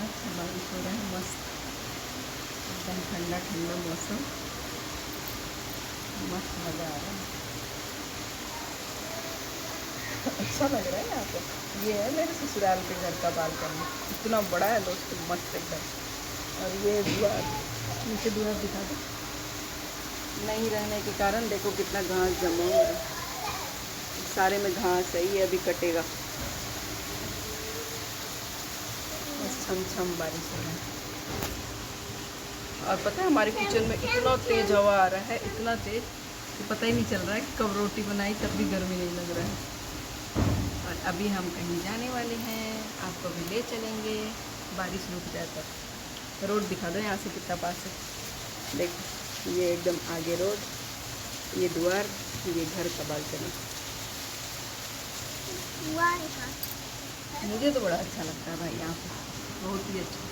अच्छा बारिश हो रहा है मस्त, एकदम ठंडा ठंडा मौसम, मस्त मज़ा आ रहा है। अच्छा लग रहा है यहाँ पे। ये है मेरे ससुराल के घर का बालकनी, इतना बड़ा है दोस्तों, मस्त एकदम। और ये द्वार, नीचे द्वार दिखा दो। नहीं रहने के कारण देखो कितना घास जमा हुआ है, सारे में घास है, ये अभी कटेगा। बस छम छम बारिश हो रहा है। और पता है हमारे किचन में इतना तेज़ हवा आ रहा है, इतना तेज़ कि पता ही नहीं चल रहा है कि कब रोटी बनाई तब भी गर्मी नहीं लग रहा है। और अभी हम कहीं जाने वाले हैं, आपको भी ले चलेंगे, बारिश रुक जाए तब। रोड दिखा दो यहाँ से कितना पास है, देखो ये एकदम आगे रोड, ये द्वार, ये घर का बालकनी। मुझे तो बड़ा अच्छा लगता है भाई यहाँ पे, बहुत ही अच्छा।